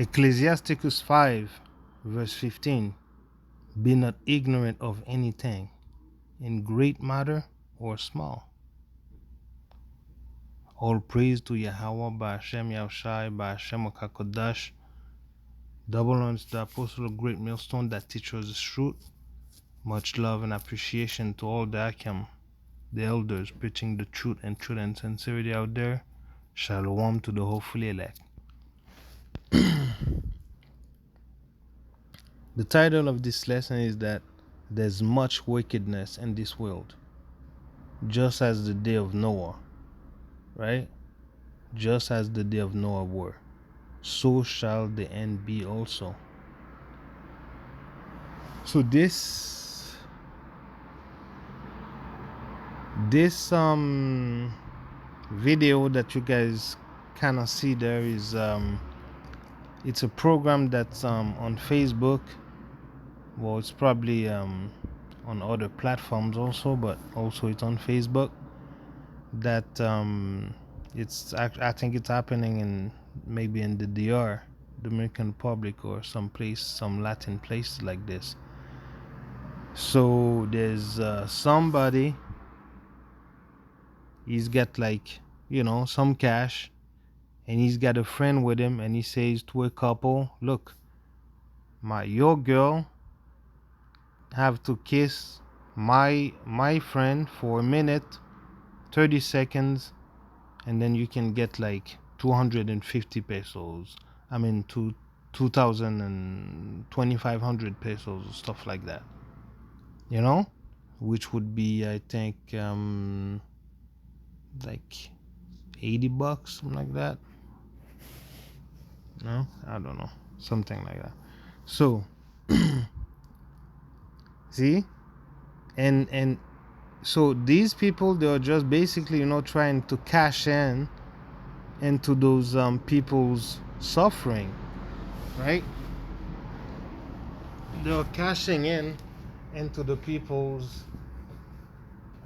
Ecclesiasticus 5 verse 15. Be not ignorant of anything, in great matter or small. All praise to Yahweh, Ba'ashem Yahushai, Ba'ashem Akakodash. Double honors to the apostle of Great Millstone that teaches us the truth. Much love and appreciation to all the Akim, the elders preaching the truth and sincerity out there. Shalom to the hopefully elect. The title of this lesson is that there's much wickedness in this world, just as the day of Noah, right? Just as the day of Noah were, so shall the end be also. So this video that you guys kind of see there is it's a program that's on Facebook. Well, it's probably on other platforms also, but also it's on Facebook. That I think it's happening in maybe in the DR, Dominican Republic, or some Latin place like this. So there's somebody, he's got like, some cash, and he's got a friend with him, and he says to a couple, look, your girl have to kiss my friend for a minute, 30 seconds, and then you can get like 250 pesos. I mean, 2,000 and 2,500 pesos, stuff like that. Which would be, I think, like $80, something like that. No, I don't know, something like that. So, see, and so these people, they're just basically, trying to cash in into those people's suffering, right? They're cashing in into the people's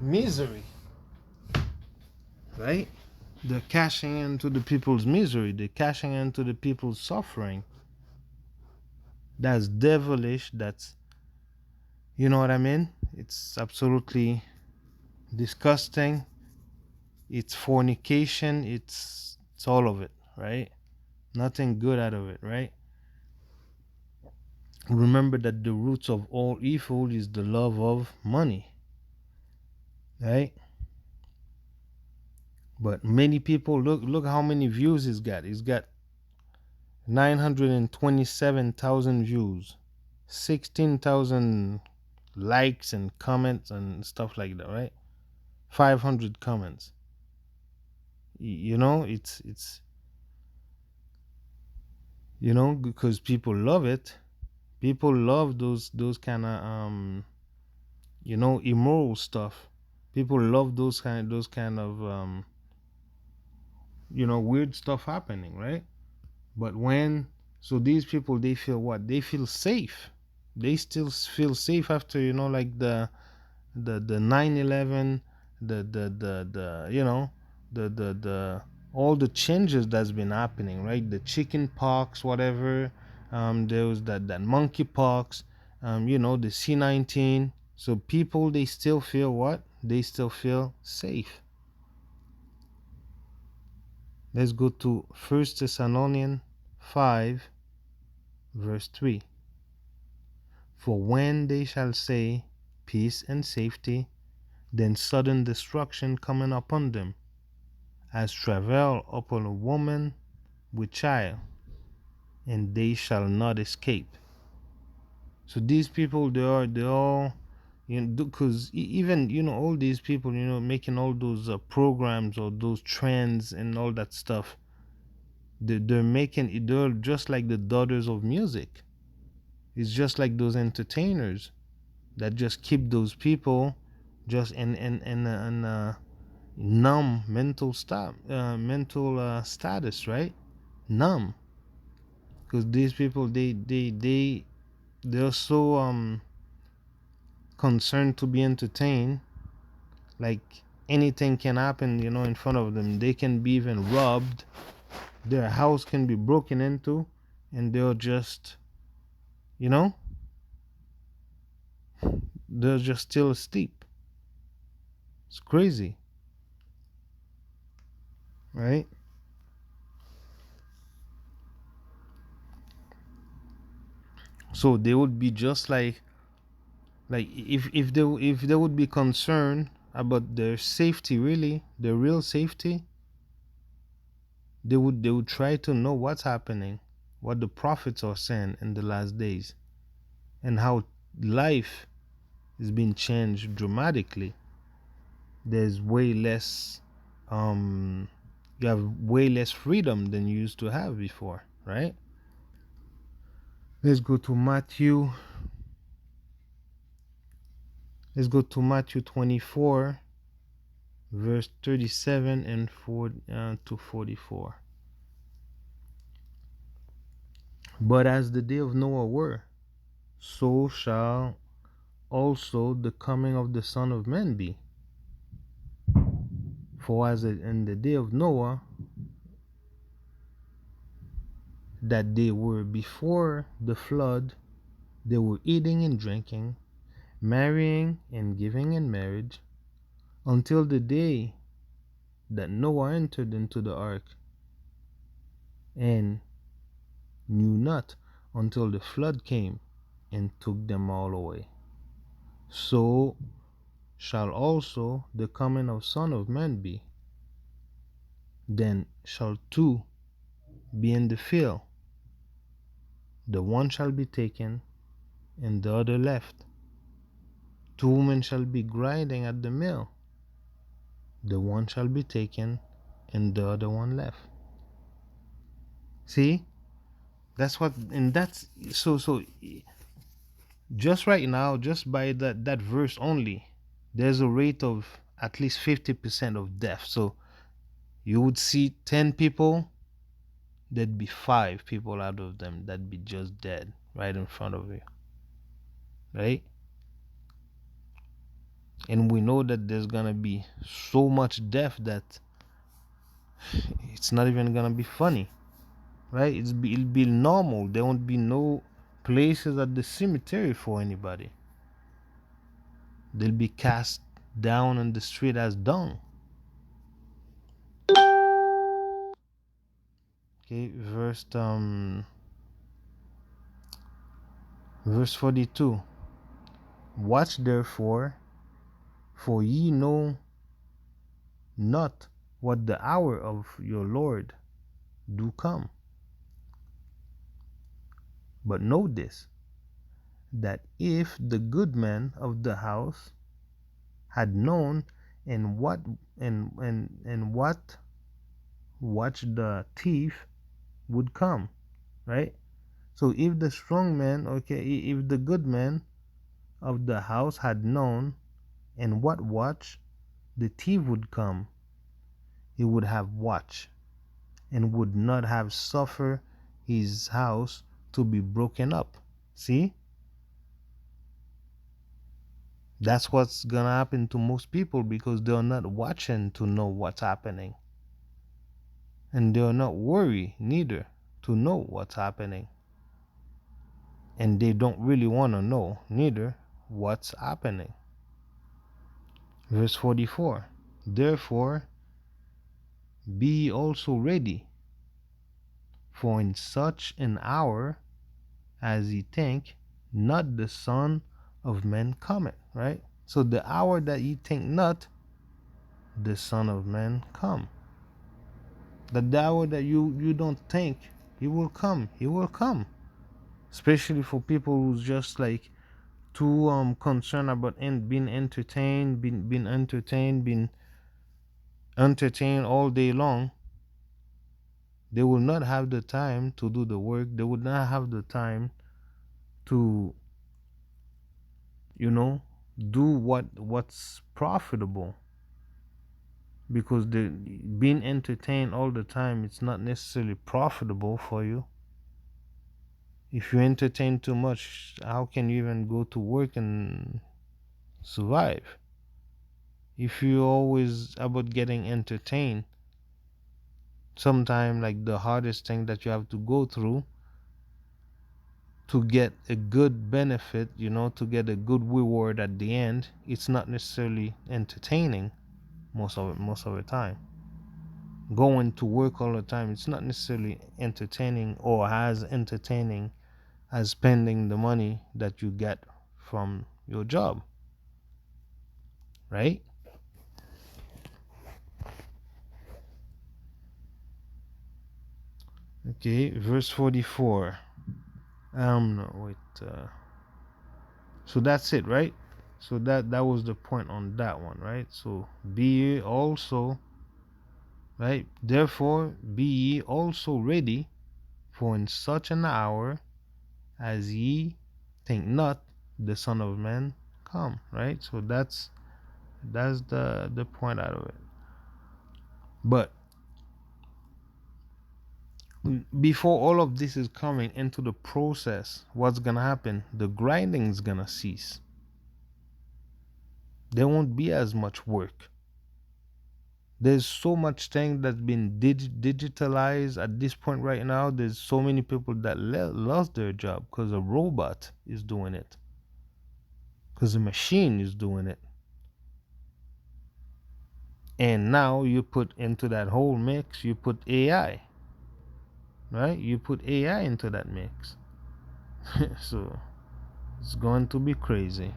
misery, right? They're cashing into the people's misery. They're cashing into the people's suffering. That's devilish. That's, you know what I mean? It's absolutely disgusting. It's fornication. It's all of it, right? Nothing good out of it, right? Remember that the roots of all evil is the love of money, right? But many people, look how many views he's got. He's got 927,000 views, 16,000 likes and comments and stuff like that, right? 500 comments. It's because people love it. People love those kind of immoral stuff. People love those kind of weird stuff happening, right? But so these people, they feel what? They feel safe. They still feel safe after, like the 9/11, the all the changes that's been happening, right? The chicken pox, whatever. There was that monkey pox, the C-19. So people, they still feel what? They still feel safe. Let's go to 1 Thessalonians 5 verse 3. For when they shall say peace and safety, then sudden destruction coming upon them, as travail upon a woman with child, and they shall not escape. So these people, they all, because even, all these people, making all those programs or those trends and all that stuff, they're just like the daughters of music. It's just like those entertainers that just keep those people just in numb mental status, right? Numb, because these people, they're so concerned to be entertained, like anything can happen, in front of them. They can be even robbed, their house can be broken into, and they're just, you know, they're just still asleep. It's crazy, right? So they would be just like if they would be concerned about their safety, really, their real safety, they would try to know what's happening, what the prophets are saying in the last days, and how life is being changed dramatically. There's way less, um you have way less freedom than you used to have before, right? Let's go to Matthew. Let's go to Matthew 24, verse 37 and 4 to 44. But as the day of Noah were, so shall also the coming of the Son of Man be. For as in the day of Noah, that they were before the flood, they were eating and drinking, marrying and giving in marriage, until the day that Noah entered into the ark, and knew not until the flood came and took them all away. So shall also the coming of Son of Man be. Then shall two be in the field, the one shall be taken, and the other left. Two women shall be grinding at the mill, the one shall be taken, and the other one left. See, that's what, and that's so. Just right now, just by that verse only, there's a rate of at least 50% of death. So you would see 10 people, there'd be 5 people out of them that'd be just dead right in front of you, right? And we know that there's gonna be so much death that it's not even gonna be funny, right? It'll be normal. There won't be no places at the cemetery for anybody. They'll be cast down on the street as dung. Okay, verse 42. Watch therefore, for ye know not what the hour of your Lord do come. But know this, that if the good man of the house had known and what watch the thief would come, right? So if the strong man, okay, if the good man of the house had known and what watch the thief would come, he would have watched and would not have suffered his house to be broken up. See? That's what's gonna happen to most people because they're not watching to know what's happening. And they're not worried neither to know what's happening. And they don't really want to know neither what's happening. Verse 44. Therefore, be also ready, for in such an hour as ye think not the Son of Man cometh. Right? So the hour that ye think not, the Son of Man come. The hour that you don't think he will come, he will come. Especially for people who's just like too concerned about being entertained, being entertained all day long. They will not have the time to do the work. They would not have the time to, you know, do what's profitable, because the being entertained all the time, it's not necessarily profitable for you. If you entertain too much, how can you even go to work and survive? If you're always about getting entertained, sometimes like the hardest thing that you have to go through to get a good benefit, to get a good reward at the end, it's not necessarily entertaining most of the time. Going to work all the time, it's not necessarily entertaining or as entertaining as spending the money that you get from your job, right? Okay, verse 44. No, wait. So that's it, right? So that was the point on that one, right? So be ye also, right? Therefore be ye also ready, for in such an hour as ye think not, the Son of Man come, right? So that's the point out of it. But before all of this is coming into the process, what's gonna happen? The grinding is gonna cease. There won't be as much work. There's so much thing that's been digitalized at this point right now. There's so many people that lost their job because a robot is doing it, because a machine is doing it. And now you put into that whole mix, you put AI, right? You put AI into that mix. So it's going to be crazy.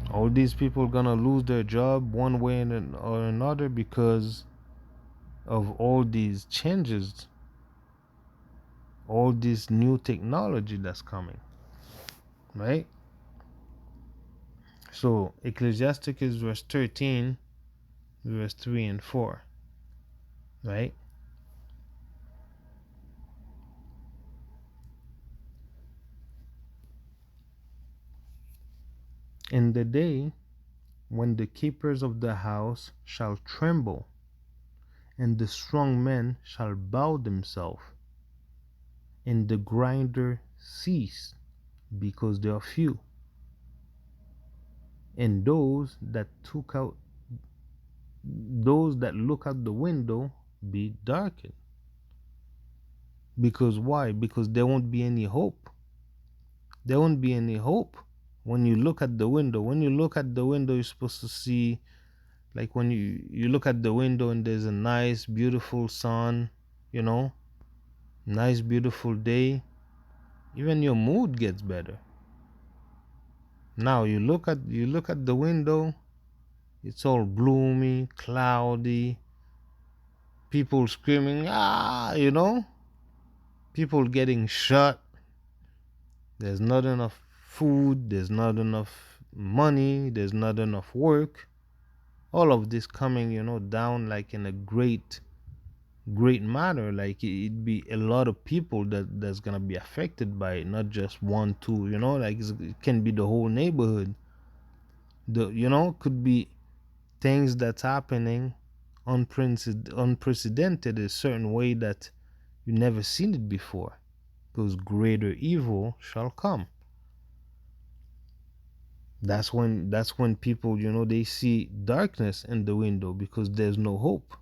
All these people gonna lose their job one way or another because of all these changes, all this new technology that's coming, right? So Ecclesiasticus verse 13, verse 3 and 4, right? In the day when the keepers of the house shall tremble, and the strong men shall bow themselves, and the grinder cease, because they are few, and those that look out the window be darkened. Because why? Because there won't be any hope. There won't be any hope when you look at the window. When you look at the window, you're supposed to see, like when you look at the window and there's a nice, beautiful sun, you know, nice, beautiful day. Even your mood gets better. Now you look at the window, it's all gloomy, cloudy, people screaming, people getting shot. There's not enough food, there's not enough money, there's not enough work. All of this coming, down like in a great manner. Like it'd be a lot of people that's gonna be affected by it, not just one, two, like it can be the whole neighborhood. Could be things that's happening unprecedented a certain way that you never seen it before, because greater evil shall come. That's when people, they see darkness in the window because there's no hope.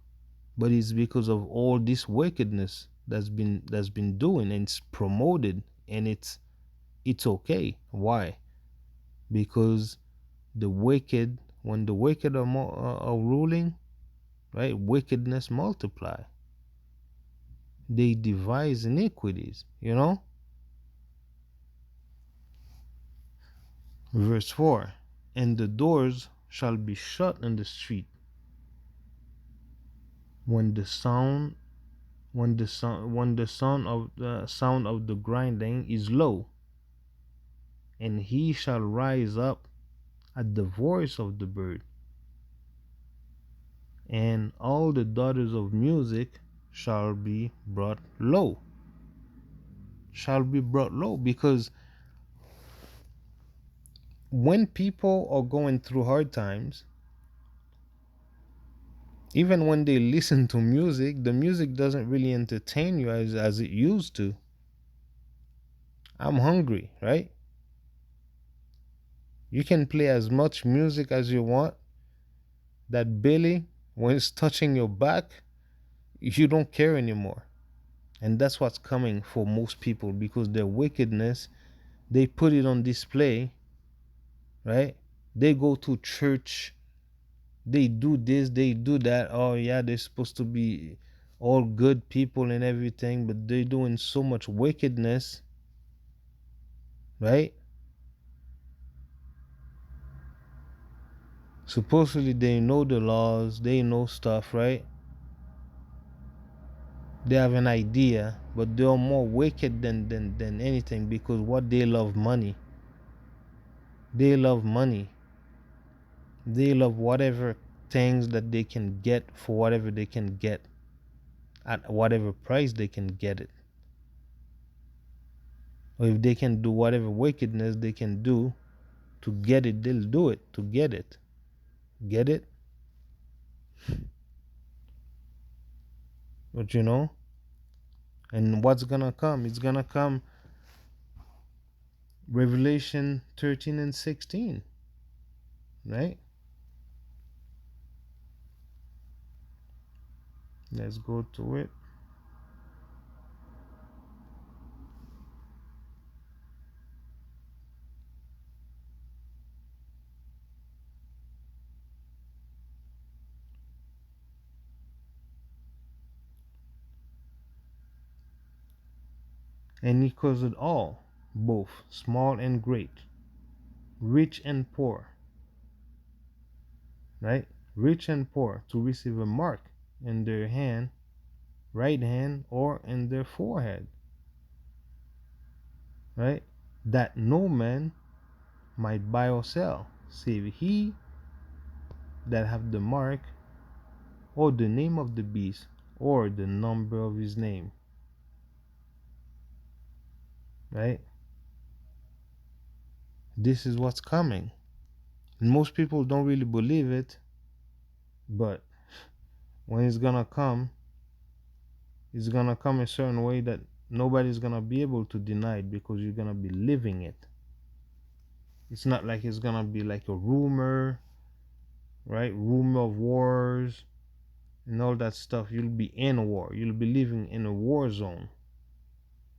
But it's because of all this wickedness that's been doing, and it's promoted, and it's okay. Why? Because the wicked, when the wicked are ruling, right, wickedness multiply. They devise iniquities. Verse 4. And the doors shall be shut in the street when the sound of the grinding is low, and he shall rise up at the voice of the bird, and all the daughters of music shall be brought low. Because when people are going through hard times, even when they listen to music, the music doesn't really entertain you as it used to. I'm hungry, right? You can play as much music as you want. That belly, when it's touching your back, you don't care anymore. And that's what's coming for most people, because their wickedness, they put it on display, right? They go to church, they do this, they do that. Oh yeah, they're supposed to be all good people and everything, but they're doing so much wickedness, right? Supposedly they know the laws, they know stuff, right? They have an idea, but they are more wicked than anything, because what they love money. They love money. They love whatever things that they can get for whatever they can get at whatever price they can get it. Or if they can do whatever wickedness they can do to get it, they'll do it to get it. Get it? But and what's gonna come? It's gonna come Revelation 13 and 16, right? Let's go to it. And he caused all, both small and great, rich and poor, right? Rich and poor, to receive a mark in their hand, right hand, or in their forehead, right? That no man might buy or sell, save he that have the mark, or the name of the beast, or the number of his name, right? This is what's coming. And most people don't really believe it, but when it's gonna come a certain way that nobody's gonna be able to deny it, because you're gonna be living it. It's not like it's gonna be like a rumor, right? Rumor of wars and all that stuff. You'll be in a war. You'll be living in a war zone,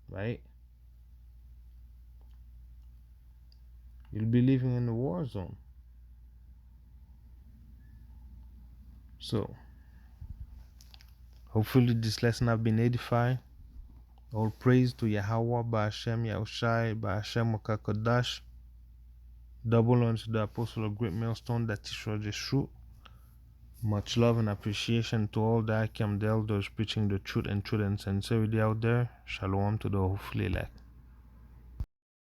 right? You'll be living in a war zone. So, hopefully, this lesson have been edifying. All praise to Yahweh, Ba'ashem Yahushai, Ba'ashem Wakakodash. Double unto the apostle of Great Millstone that teach us the truth. Much love and appreciation to all the Akim elders preaching the truth and sincerity out there. Shalom to the hopefully elect.